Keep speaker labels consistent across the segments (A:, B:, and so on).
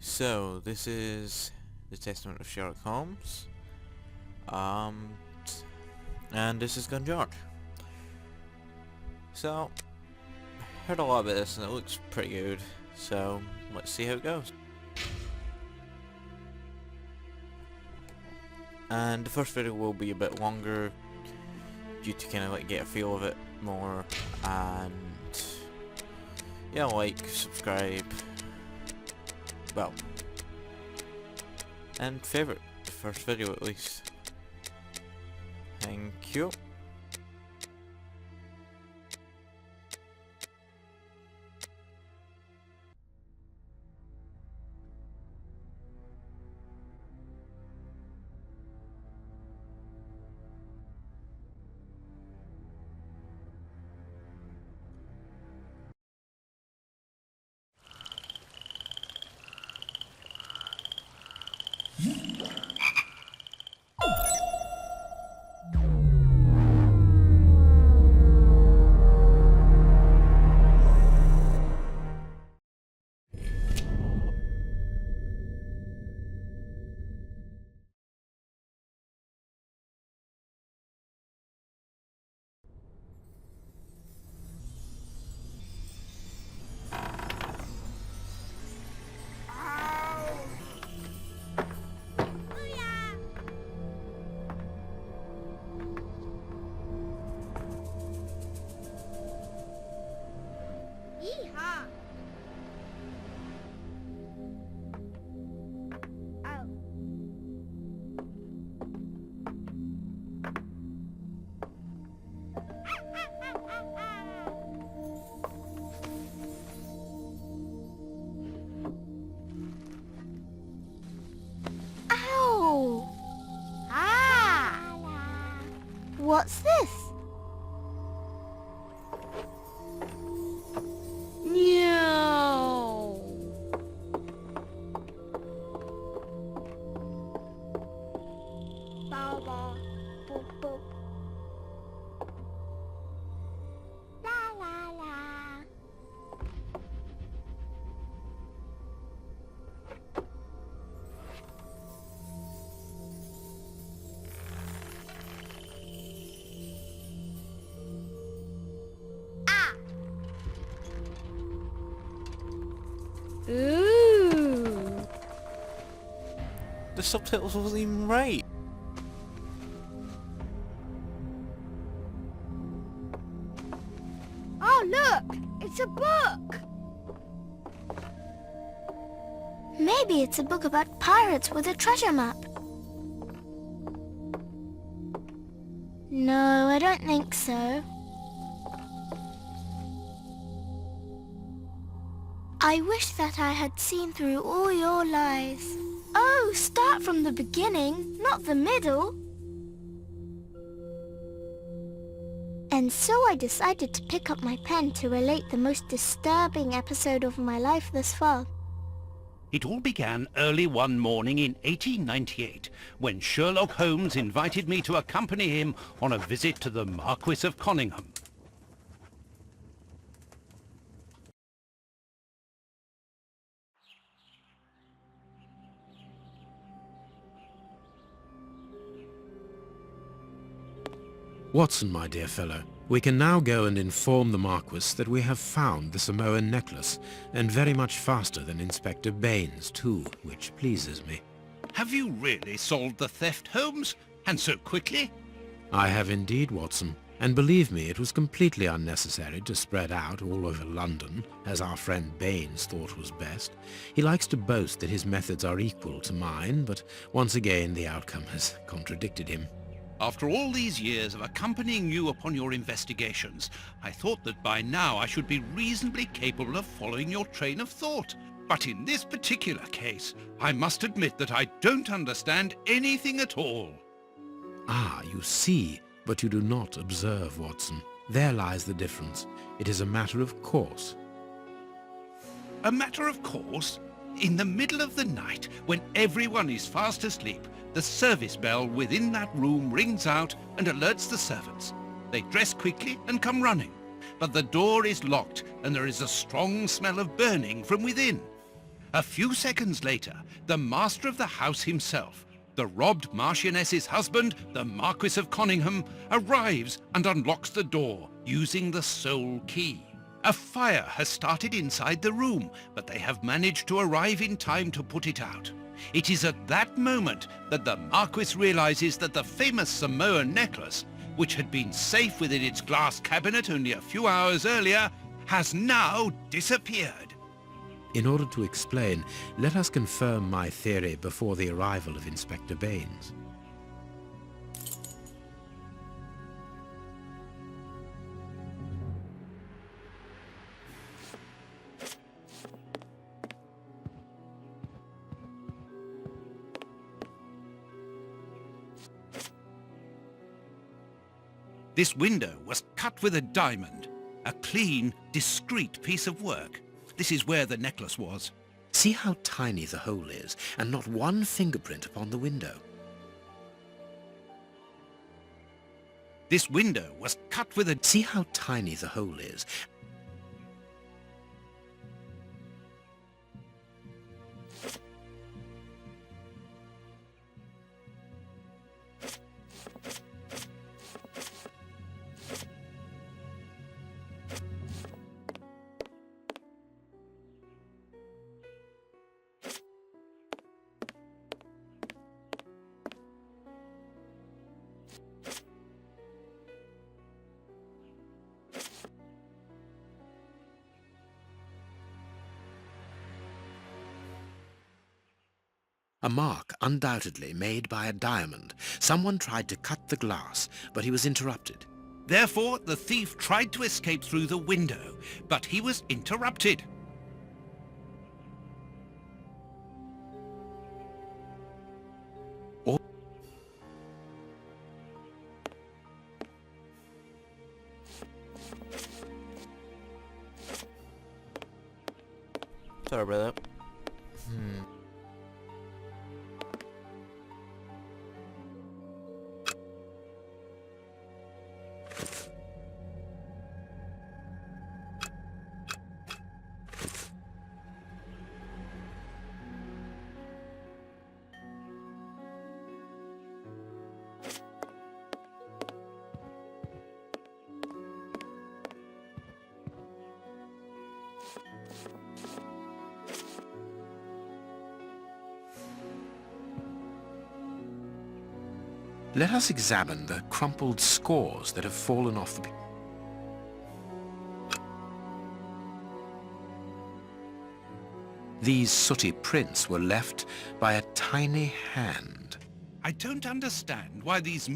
A: So, this is the Testament of Sherlock Holmes, and this is Gun George. So, heard a lot about this and it looks pretty good, so let's see how it goes. And the first video will be a bit longer, due to kind of like get a feel of it more, and yeah, like, subscribe, well, and favourite the first video at least. Thank you.
B: Yeehaw! Oh. Ow! Ah! What's this? No. Baba, boop boop. La la la. Ah. Ooh.
A: The subtitles wasn't even right.
B: Oh, look! It's a book! Maybe it's a book about pirates with a treasure map. No, I don't think so. I wish that I had seen through all your lies. Oh, start from the beginning, not the middle. And so I decided to pick up my pen to relate the most disturbing episode of my life thus far.
C: It all began early one morning in 1898, when Sherlock Holmes invited me to accompany him on a visit to the Marquis of Conyngham.
D: Watson, my dear fellow, we can now go and inform the Marquis that we have found the Samoan necklace, and very much faster than Inspector Baines, too, which pleases me.
C: Have you really solved the theft, Holmes? And so quickly?
D: I have indeed, Watson, and believe me, it was completely unnecessary to spread out all over London, as our friend Baines thought was best. He likes to boast that his methods are equal to mine, but once again the outcome has contradicted him.
C: After all these years of accompanying you upon your investigations, I thought that by now I should be reasonably capable of following your train of thought. But in this particular case, I must admit that I don't understand anything at all.
D: Ah, you see, but you do not observe, Watson. There lies the difference. It is a matter of course.
C: A matter of course? In the middle of the night, when everyone is fast asleep, the service bell within that room rings out and alerts the servants. They dress quickly and come running, but the door is locked and there is a strong smell of burning from within. A few seconds later, the master of the house himself, the robbed Marchioness's husband, the Marquis of Conyngham, arrives and unlocks the door using the sole key. A fire has started inside the room, but they have managed to arrive in time to put it out. It is at that moment that the Marquis realizes that the famous Samoan necklace, which had been safe within its glass cabinet only a few hours earlier, has now disappeared.
D: In order to explain, let us confirm my theory before the arrival of Inspector Baines.
C: This window was cut with a diamond, a clean, discreet piece of work. This is where the necklace was.
D: See how tiny the hole is, and not one fingerprint upon the window.
C: This window was cut with a...
D: See how tiny the hole is. A mark undoubtedly made by a diamond. Someone tried to cut the glass, but he was interrupted.
C: Therefore, the thief tried to escape through the window, but he was interrupted.
A: Sorry about that.
D: Let us examine the crumpled scores that have fallen off the... These sooty prints were left by a tiny hand.
C: I don't understand why these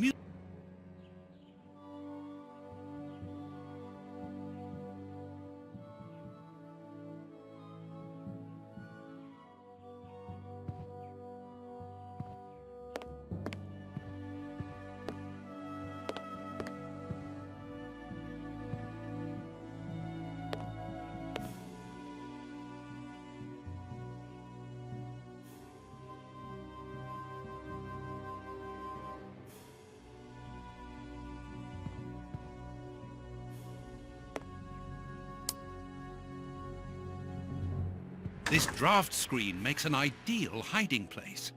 C: This draft screen makes an ideal hiding place.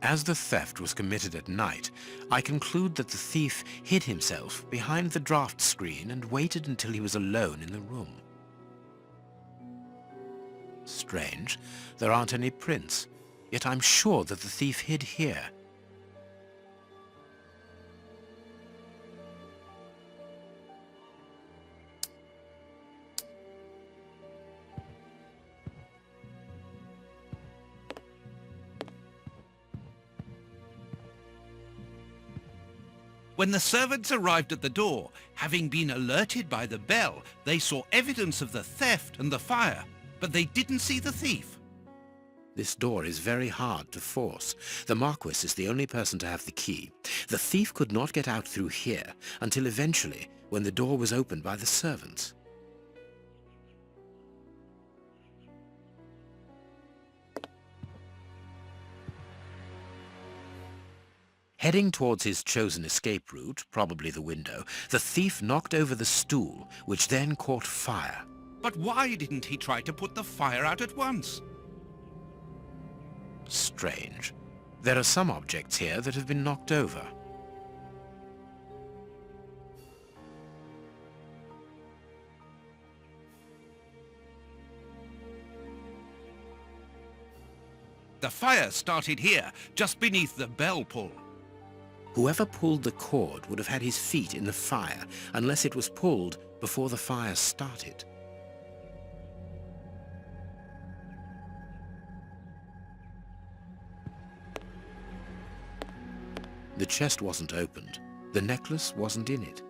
D: As the theft was committed at night, I conclude that the thief hid himself behind the draft screen and waited until he was alone in the room. Strange, there aren't any prints, yet I'm sure that the thief hid here.
C: When the servants arrived at the door, having been alerted by the bell, they saw evidence of the theft and the fire, but they didn't see the thief.
D: This door is very hard to force. The Marquis is the only person to have the key. The thief could not get out through here until eventually, when the door was opened by the servants. Heading towards his chosen escape route, probably the window, the thief knocked over the stool, which then caught fire.
C: But why didn't he try to put the fire out at once?
D: strange. There are some objects here that have been knocked over.
C: The fire started here, just beneath the bell pull.
D: Whoever pulled the cord would have had his feet in the fire, unless it was pulled before the fire started. The chest wasn't opened. The necklace wasn't in it.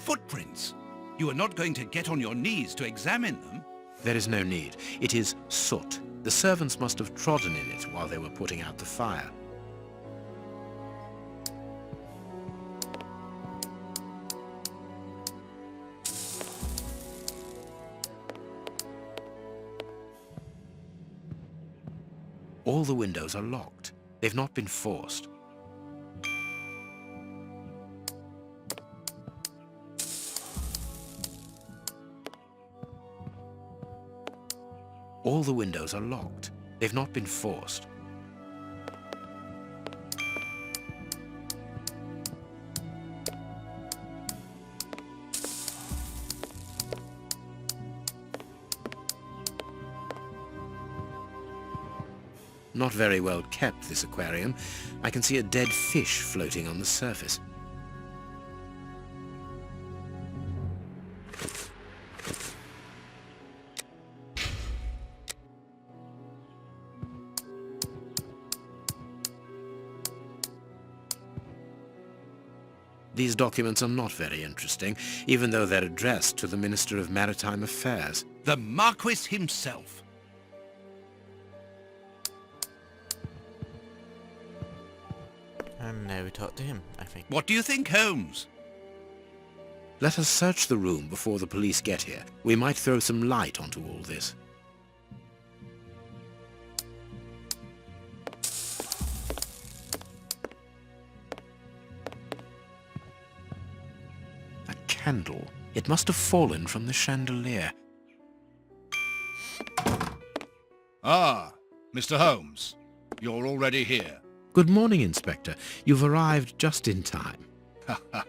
C: Footprints! You are not going to get on your knees to examine them?
D: There is no need. It is soot. The servants must have trodden in it while they were putting out the fire. All the windows are locked. They've not been forced. All the windows are locked. They've not been forced. Not very well kept, this aquarium. I can see a dead fish floating on the surface. These documents are not very interesting, even though they're addressed to the Minister of Maritime Affairs.
C: The Marquis himself.
A: And now we talk to him, I think.
C: What do you think, Holmes?
D: Let us search the room before the police get here. We might throw some light onto all this. A candle. It must have fallen from the chandelier.
E: Ah, Mr. Holmes. You're already here.
D: Good morning, Inspector. You've arrived just in time.
E: Ha ha.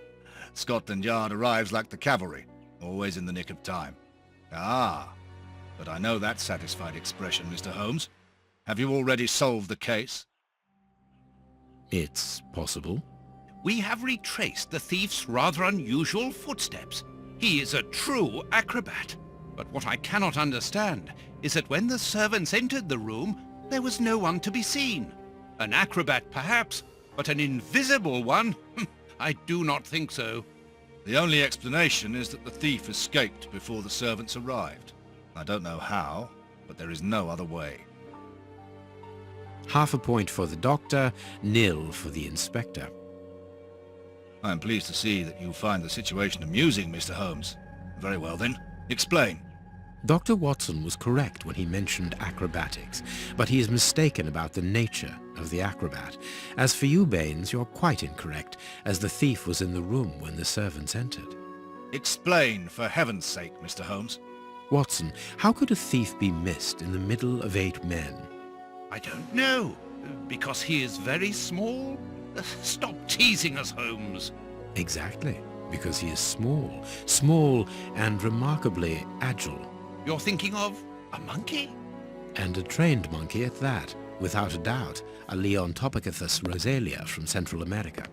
E: Scotland Yard arrives like the cavalry, always in the nick of time. Ah, but I know that satisfied expression, Mr. Holmes. Have you already solved the case?
D: It's possible.
C: We have retraced the thief's rather unusual footsteps. He is a true acrobat. But what I cannot understand is that when the servants entered the room, there was no one to be seen. An acrobat perhaps, but an invisible one? I do not think so.
E: The only explanation is that the thief escaped before the servants arrived. I don't know how, but there is no other way.
D: Half a point for the doctor, nil for the inspector.
E: I am pleased to see that you find the situation amusing, Mr. Holmes. Very well then, explain.
D: Dr. Watson was correct when he mentioned acrobatics, but he is mistaken about the nature of the acrobat. As for you, Baines, you're quite incorrect, as the thief was in the room when the servants entered.
E: Explain, for heaven's sake, Mr. Holmes.
D: Watson, how could a thief be missed in the middle of 8 men?
C: I don't know. Because he is very small? Stop teasing us, Holmes.
D: Exactly, because he is small. Small and remarkably agile.
C: You're thinking of a monkey?
D: And a trained monkey at that, without a doubt, a Leontopithecus rosalia from Central America.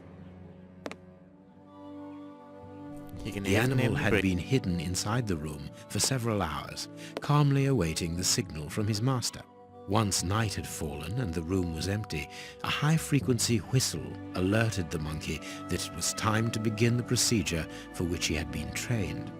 D: The animal had been hidden inside the room for several hours, calmly awaiting the signal from his master. Once night had fallen and the room was empty, a high-frequency whistle alerted the monkey that it was time to begin the procedure for which he had been trained.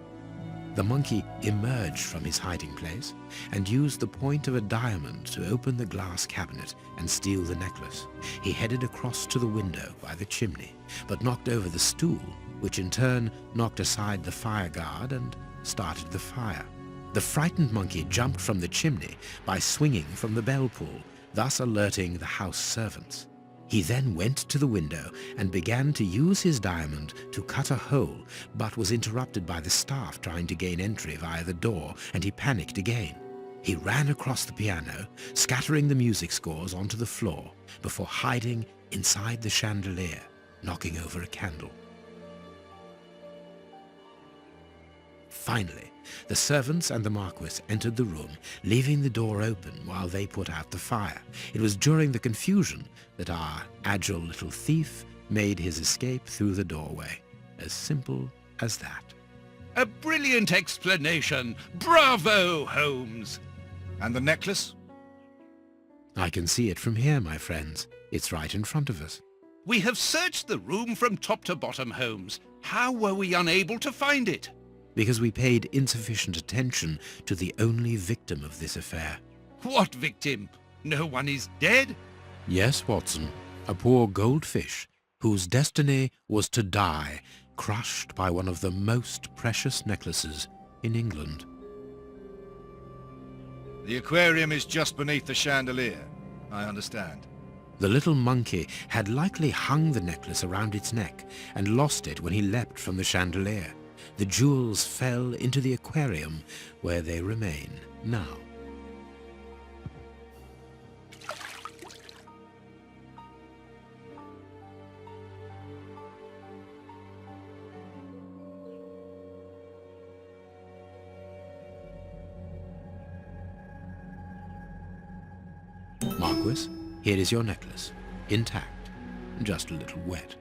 D: The monkey emerged from his hiding place and used the point of a diamond to open the glass cabinet and steal the necklace. He headed across to the window by the chimney, but knocked over the stool, which in turn knocked aside the fire guard and started the fire. The frightened monkey jumped from the chimney by swinging from the bell pull, thus alerting the house servants. He then went to the window and began to use his diamond to cut a hole, but was interrupted by the staff trying to gain entry via the door, and he panicked again. He ran across the piano, scattering the music scores onto the floor, before hiding inside the chandelier, knocking over a candle. Finally, the servants and the Marquis entered the room, leaving the door open while they put out the fire. It was during the confusion that our agile little thief made his escape through the doorway. As simple as that.
C: A brilliant explanation. Bravo, Holmes.
E: And the necklace?
D: I can see it from here, my friends. It's right in front of us.
C: We have searched the room from top to bottom, Holmes. How were we unable to find it?
D: Because we paid insufficient attention to the only victim of this affair.
C: What victim? No one is dead?
D: Yes, Watson, a poor goldfish whose destiny was to die, crushed by one of the most precious necklaces in England.
E: The aquarium is just beneath the chandelier. I understand.
D: The little monkey had likely hung the necklace around its neck and lost it when he leapt from the chandelier. The jewels fell into the aquarium, where they remain now. Marquis, here is your necklace, intact, just a little wet.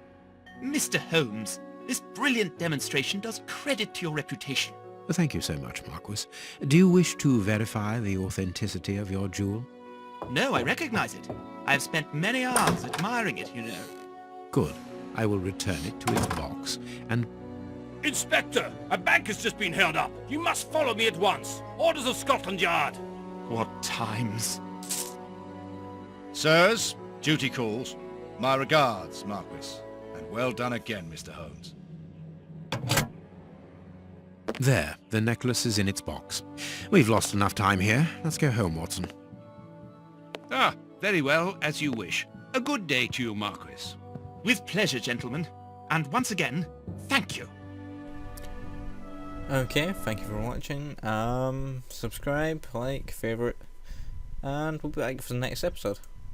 F: Mr. Holmes, this brilliant demonstration does credit to your reputation.
D: Thank you so much, Marquis. Do you wish to verify the authenticity of your jewel?
F: No, I recognize it. I have spent many hours admiring it, you know.
D: Good. I will return it to its box, and...
G: Inspector, a bank has just been held up. You must follow me at once. Orders of Scotland Yard.
F: What times?
E: Sirs, duty calls. My regards, Marquis. And well done again, Mr. Holmes.
D: There, the necklace is in its box. We've lost enough time here. Let's go home, Watson.
C: Ah, very well, as you wish. A good day to you, Marquis.
F: With pleasure, gentlemen. And once again, thank you.
A: Okay, thank you for watching. Subscribe, like, favourite, and we'll be back for the next episode.